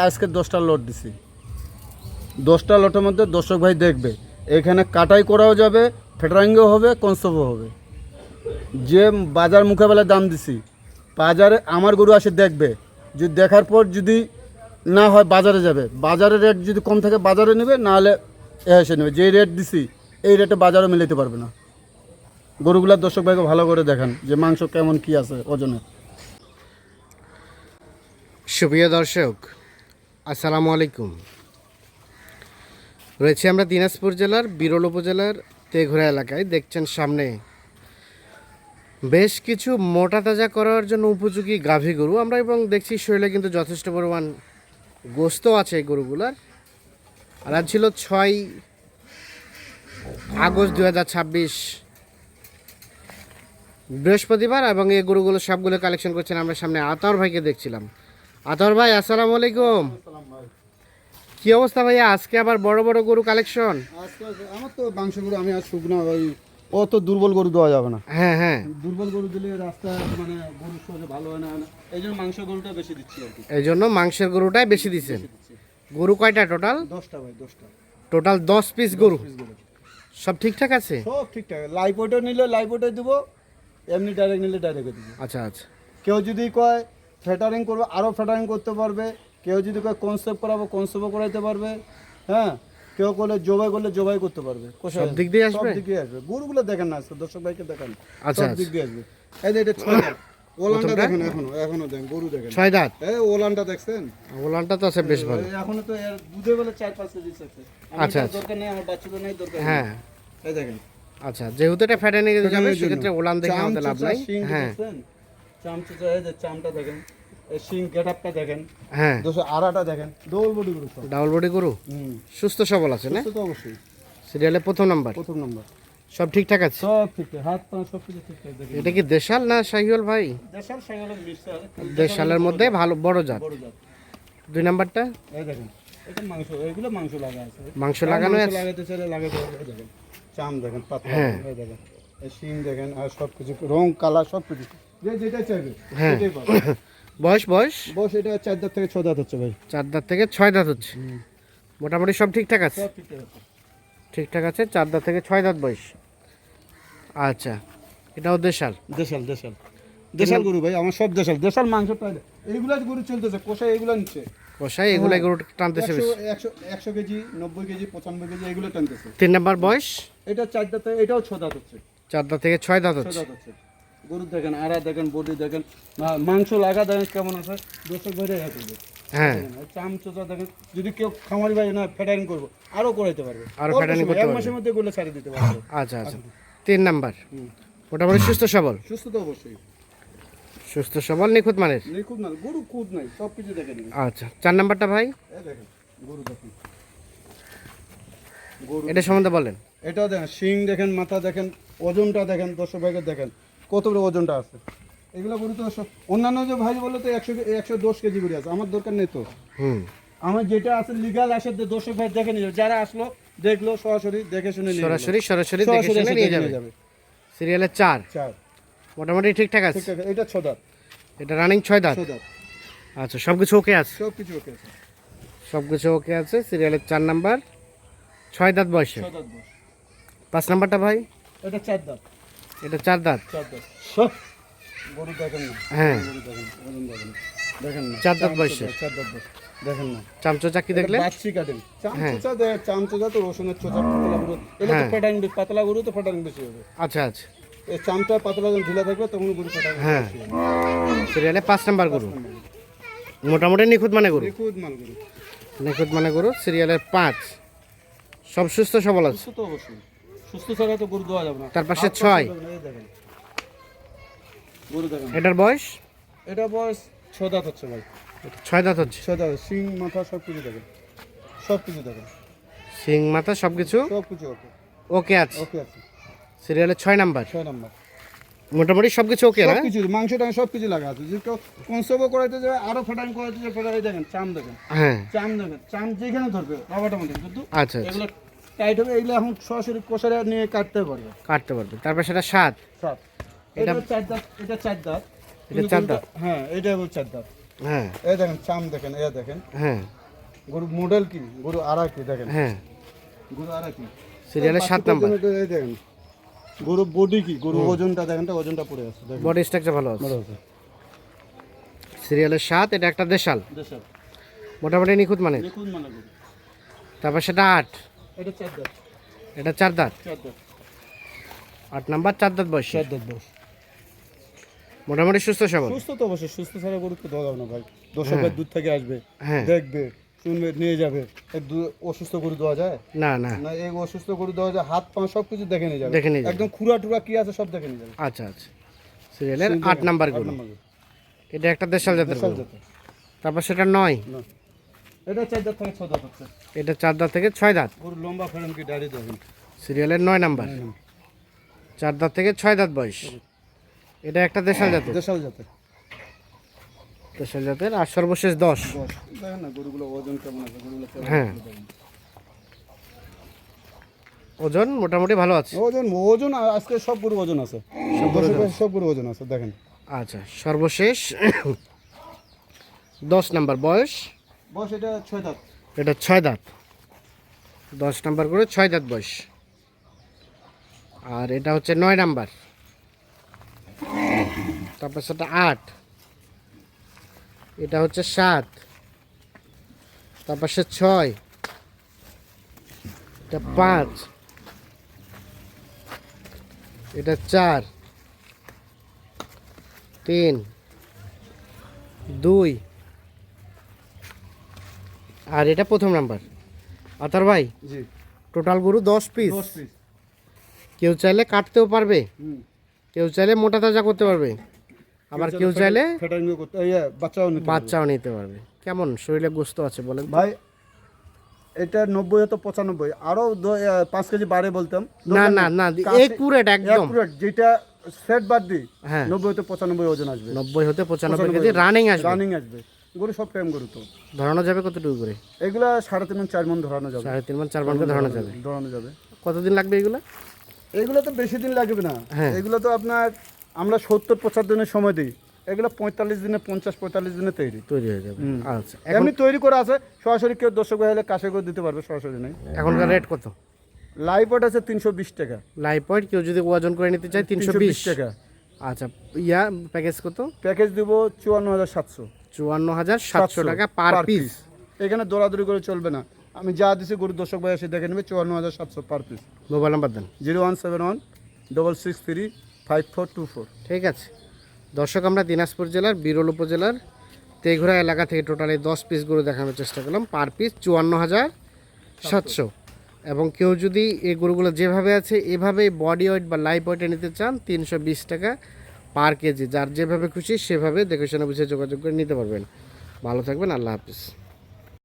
আজকে 10টা লট দিছি। 10টা লটের মধ্যে দর্শক ভাই দেখবে এখানে কাটাই করাও যাবে, ফেটারিংও হবে, কনসেপ্টও হবে। যে বাজার মোকাবেলায় দাম দিছি, বাজারে আমার গরু আসে দেখবে, যদি দেখার পর যদি না হয় বাজারে যাবে, বাজারের রেট যদি কম থাকে বাজারে নেবে, নাহলে এসে নেবে। যে রেট দিছি এই রেটে বাজারে মিলাতে পারবে না। গরুগুলার দর্শক ভাইকে ভালো করে দেখান যে মাংস কেমন কি আছে ওজনে। সুপ্রিয় দর্শক, আসসালামু আলাইকুম। রয়েছে আমরা দিনাজপুর জেলার বিরল উপজেলার তেঘরা এলাকায়। দেখছেন সামনে বেশ কিছু মোটা তাজা করার জন্য উপযোগী গাভী গরু আমরা, এবং দেখছি শরীরে কিন্তু যথেষ্ট পরিমাণ গোস্ত আছে এই গরুগুলার। আর আজ ছিল 6 আগস্ট 2026 বৃহস্পতিবার, এবং এই গরুগুলো সবগুলো কালেকশন করছেন আমরা সামনে আতর ভাইকে দেখছিলাম। আতর ভাই, আসসালামু আলাইকুম। কি অবস্থা ভাইয়া? আজকে আবার বড় বড় গরু কালেকশন। আজকে আমার তো মাংস গরু, আমি আর শুকনো ভাই, অত দুর্বল গরু দেওয়া যাবে না। হ্যাঁ হ্যাঁ, দুর্বল গরু দিলে রাস্তা মানে গরু সহজে ভালো হয় না, এই জন্য মাংস গরুটা বেশি দিচ্ছি আর কি। এই জন্য মাংসের গরুটাই বেশি দিচ্ছেন। গরু কয়টা টোটাল? 10টা ভাই, 10টা। টোটাল 10 পিস গরু। সব ঠিকঠাক আছে? সব ঠিকঠাক। লাইভ ওয়েটও নিলে লাইভ ওয়েটে দেবো, এমনি ডাইরেক্ট নিলে ডাইরেক্টে দেবো। আচ্ছা আচ্ছা। কেউ যদি কয় ফ্যাটারিং করবে আরও ফ্যাটারিং করতে পারবে, কেউ যদি কয় কনসেপ্ট করাবো কনসেপ্টও করাইতে পারবে। হ্যাঁ, কেউ করলে জবাই করলে জবাই করতে পারবে। সব দিক দিয়ে আসবে? সব দিক দিয়ে আসবে। গরুগুলো দেখেন না আজকে, দর্শক ভাইকে দেখান। আচ্ছা, সব দিক দিয়ে আসবে। এই যে এটা 6 দাঁত ওলানটা দেখেন, এখনো দেখেন গরু দেখেন 6 দাঁত। এই ওলানটা দেখছেন? ওলানটা তো আছে বেশ ভালো। এখনো তো এর দুধে বলে 4-5 কেজি আছে। আচ্ছা, দরকার নেই, আমার বাচ্চাদের নেই দরকার। হ্যাঁ, এই দেখেন। আচ্ছা, যেহেতু এটা ফ্যাটে নিয়ে যাবে সেক্ষেত্রে ওলান দেখে আমাদের লাভ নাই। হ্যাঁ, চামচা, এই যে চামটা দেখেন, এই শিং গেটআপটা দেখেন, হ্যাঁ, আড়াটা দেখেন, ডবল বডি গরু সব। ডাবল বডি গরু, সুস্থ সবল আছে না? তো অবশ্যই সিরিয়ালে প্রথম নাম্বার। প্রথম নাম্বার। সব ঠিকঠাক আছে? সব ঠিকঠাক, হাত পা সব কিছু ঠিকঠাক দেখেন। এটা কি দেশাল না শাহিওয়াল ভাই? দেশাল শাইওয়ালের মিক্সচার। দেশালের মধ্যে ভালো বড় জাত। বড় জাত। 2 নাম্বারটা? এই দেখেন, এটা মাংস, এগুলো মাংস লাগা আছে। মাংস লাগানো আছে? লাগাতে চাইলে লাগাতে পারবে। এই দেখেন চাম দেখেন, পাতলা। হ্যাঁ। এই দেখেন এই শিং দেখেন, আর সব কিছু রং কালার সব কিছু যেটা চাইবে হ্যাঁ। সেটাই পাবে। বয়স বয়স বয়স এটা 4 দাঁত থেকে 6 দাঁত হচ্ছে ভাই। 4 দাঁত থেকে 6 দাঁত হচ্ছে। মোটামুটি সব ঠিকঠাক আছে? সব ঠিকঠাক আছে। ঠিকঠাক আছে, 4 দাঁত থেকে 6 দাঁত বয়স। আচ্ছা, এটাও দেশাল? দেশাল দেশাল দেশাল গরু ভাই, আমার সব দেশাল। দেশাল মাংসটা এইগুলা গরু চলতেছে, কোষায় এগুলো নিচ্ছে। কষাই এগুলো গরু টানতেছে বেশি। 100 কেজি, 90 কেজি, 95 কেজি এগুলো টানতেছে। 3 নাম্বার বয়স? এটা 4 দাঁত, এটাও 6 দাঁত হচ্ছে। 4 দাঁত থেকে 6 দাঁত 6 হচ্ছে। দাঁত হচ্ছে। গরু দেখেন, আড়া দেখেন, বডি দেখেন, মাংস লাগা দেখেন কেমন আছে। দর্শক ভাইরা ইয়া করবে। হ্যাঁ, চাম চোচা দেখেন। যদি কেউ খামারি ভাই না ফ্যাটারিং করবো, আরও করাইতে পারবে, আরো ফ্যাটারিং করতে 1 পারবে। মাসের মধ্যে এগুলো ছাড়িয়ে দিতে পারবে। আচ্ছা আচ্ছা। 3 নাম্বার মোটামুটি সুস্থ সবল? সুস্থ তো অবশ্যই, সুস্থ সবল, নিখুঁত মানের। নিখুঁত না, গরু খুদ নাই, সব কিছু দেখেন। আচ্ছা, 4 নাম্বারটা ভাই? এই দেখেন গরু দেখেন, গরু এটা সম্বন্ধে বলেন। এটাও দেখেন, শিং দেখেন, মাথা দেখেন, ওজনটা দেখেন, দর্শক ভাইকে দেখেন কত বড় ওজনটা আছে। এগুলো গরু তো অন্যান্য যে ভাই বলে তো 110 কেজি করে আছে, আমার দরকার নেই তো। আমার যেটা আছে লিগাল আসে, দর্শক ভাই দেখে নিয়ে যাবে। যারা আসলো দেখলো সরাসরি দেখে শুনে নিয়ে সরাসরি দেখে শুনে নিয়ে যাবে। সিরিয়ালে 4 মোটামুটি ঠিকঠাক আছে। ঠিক আছে। এটা 6 দাঁত, এটা রানিং 6 দাঁত। 6 দাঁত। আচ্ছা, সবকিছু ওকে আছে? সব কিছু ওকে আছে, সবকিছু ওকে আছে। সিরিয়ালের 4 নাম্বার, 6 দাঁত বয়সে। 6 দাঁত বয়স। 5 নাম্বারটা ভাই? এটা 4 দাঁত। এটা 4 দাঁত। 4 দাঁত সব গরু দেখেন না। হ্যাঁ, গরু দেখেন, ওজন দেখেন, দেখেন না। 4 দাঁত বয়সে। 4 দাঁত বয়স দেখেন না। চামচো চাকি দেখলে? বাচ্চি কাটেন চামচোচা দেখ, চামচোচা তো রসুনের চোচা পাতলা গরু, এটা তো ফ্যাটারিং বেশি, পাতলা গরু তো ফ্যাটারিং বেশি হবে। আচ্ছা আচ্ছা। এই চামচা পাতলা যখন ঢিলা থাকবে তখন গরু ফ্যাটারিং হ্যাঁ। বেশি হবে। সিরিয়ালে 5 নাম্বার গরু, মোটামুটি নিখুঁত মানে গরু। নিখুঁত মাল গরু, নিখুঁত মানে গরু। সিরিয়ালের 5, সব সুস্থ সবল আছে। সুস্থ তো অবশ্যই, সুস্থ ছাড়া তো গরু দেওয়া যাবে না। তার পাশে 6 এই দেখেন গরু দেখেন। এটার বয়স? এটা বয়স 6 দাঁত হচ্ছে ভাই। 6 দাঁত হচ্ছে। 6 দাঁত, শিং মাথা সব কিছু দেখেন, সব কিছু দেখেন, সিং মাথা সবকিছু সব কিছু ওকে ওকে আছে। ওকে আছে। সিরিয়ালের 6 নাম্বার, 6 নাম্বার। মোটামুটি সবকিছু ওকে না? সব কিছু মাংসটা সব কিছু লাগা আছে। যদি কেউ কনসেপ্টও করাইতে যাবে, আরো ফ্যাটারিং করাইতে যাবে, ফ্যাটারিং দেখেন, চাম দেখেন, হ্যাঁ, চাম দেখেন, চাম যেখানে ধরবে বাবাটা মধ্যে কিন্তু আচ্ছা আচ্ছা, এগুলো টাইট হবে। এগুলো এখন সরাসরি কোষারে নিয়ে কাটতে পারবে। কাটতে পারবে। তারপর সেটা 7। সাত। এটা এটা 4 দাঁত, এটা 4 দাঁত। এটা 4 দাঁত। হ্যাঁ, এটা হলো 4 দাঁত। হ্যাঁ এই দেখেন চাম দেখেন, এ দেখেন হ্যাঁ গরু মডেল কি, গরু আড়া কি দেখেন, হ্যাঁ গরু আড়া কি সিরিয়ালের 7 নাম্বার। এই দেখেন গরু বডি কি, গরু ওজনটা দেখেন, তো ওজনটা পড়ে আছে দেখেন, বডি স্ট্রাকচার ভালো আছে। ভালো আছে। সিরিয়ালের 7, এটা একটা দেশাল, দেশাল মোটামুটি নিখুঁত মানে। দেখুন মানে গরু, তারপর সেটা 8, এটা চার দাঁত, এটা 4 দাঁত, 8 নাম্বার 4 দাঁত বয়স, চার দাঁত বয়স। মোটামুটি সুস্থ সবল। সুস্থ তো অবশ্যই, সুস্থ ছাড়া গরু তো দেওয়া যাবে না ভাই। দর্শক ভাই দূর থেকে আসবে, হ্যাঁ দেখবে, শুনবে, নিয়ে যাবে। অসুস্থ গরু দেওয়া যায় না না, না, এই অসুস্থ গরু দেওয়া যায়, হাত পা সব কিছু দেখে নিয়ে যাবে, দেখে নিয়ে যাবে। একদম খুরা টুরা কি আছে সব দেখে নিয়ে যাবে। আচ্ছা আচ্ছা, সিরিয়ালের 8 নাম্বার গরু, এটা একটা দেশাল জাতের দেশাল গরু। জাতের। তারপর সেটা 9, না, এটা 4 দাঁত থেকে 6 দাঁত হচ্ছে। এটা 4 দাঁত থেকে 6 দাঁত, গরু লম্বা ফেরেন কি দাঁড়িয়ে দেখেন। সিরিয়ালের 9 নাম্বার, 4 দাঁত থেকে 6 দাঁত বয়স, এটা একটা দেশাল জাতের, দেশাল জাতের। দেশাল জাতের। আর সর্বশেষ 10, দেখেন না গরুগুলো ওজন কেমন আছে, গরুগুলো কেমন হ্যাঁ ওজন মোটামুটি ভালো আছে। ওজন, ওজন আজকে সব গরু ওজন আছে, সব গরু ওজন আছে দেখেন। আচ্ছা সর্বশেষ 10 নাম্বার বয়স, বস এটা 6 দাঁত, এটা 6 দাঁত, 10 নাম্বার করে 6 দাঁত বয়স। আর এটা হচ্ছে 9 নাম্বার, তারপর সেটা 8, এটা হচ্ছে 7, তারপর সে 6, এটা 5, এটা 4, 3, 2, আর এটা প্রথম নাম্বার। আতার ভাই জি টোটাল গরু 10 পিস, 10 পিস। কেউ চাইলে কাটতেও পারবে, হুম, কেউ চাইলে মোটা তাজা করতে পারবে, আবার কেউ চাইলে ফেটারিং করতে, বাচ্চাও নিতে পারবে। বাচ্চাও নিতে পারবে। কেমন শরীরে গোস্ত আছে বলেন তো? ভাই এটা 90 হতো 95, আরো 5 কেজি বাড়ে বলতাম। না না না, একুরেট একদম, Accurate, যেটা সেট বাদ দিই হ্যাঁ 90 হতে 95 ওজন আসবে, 90 হতে 95 কেজি রানিং আসবে। রানিং আসবে। গরু সব টাইম গরু তো, ধরানো যাবে কতটুকু করে? এগুলা 3.5 মণ 4 মণ ধরানো যাবে, 3.5 মান 4 মানকে ধরানো যাবে। ধরানো যাবে। কতদিন লাগবে এগুলো? এগুলো তো বেশি দিন লাগবে না, হ্যাঁ। এগুলো তো আপনার আমরা 70-75 দিনের সময় দিই, এগুলো 45 দিনে, 50-45 দিনে তৈরি। তৈরি হয়ে যাবে। আচ্ছা এখন এমনি তৈরি করা আছে, সরাসরি কেউ দর্শক ভাই হলে কাছে করে দিতে পারবে, সরাসরি নেই। এখনকার রেট কত? লাইভ ওয়েট আছে 320 টাকা, লাইভ পয়েন্ট কেউ যদি ওজন করে নিতে চায় 320 টাকা। আচ্ছা ইয়া প্যাকেজ কত? প্যাকেজ দিব 54,700, 54,700 টাকা পার পিস। এখানে দৌড়াদৌড়ি করে চলবে না, আমি যা দিছি গরু দর্শক ভাই এসে দেখে নেবে, 54,700 পার পিস। মোবাইল নাম্বার দেন। 0171-663-5424। ঠিক আছে দর্শক, আমরা দিনাজপুর জেলার বিরল উপজেলার তেঘরা এলাকা থেকে টোটালি 10 পিস গরু দেখানোর চেষ্টা করলাম, পার পিস 54,700। এবং কেউ যদি এই গরুগুলো যেভাবে আছে এভাবেই বডি ওয়েট বা লাইভ ওয়েটে নিতে চান 320 টাকা পার কেজি। যার যেভাবে খুশি সেভাবে দেখে শুনে বুঝে যোগাযোগ করে নিতে পারবেন। ভালো থাকবেন, আল্লাহ হাফিজ।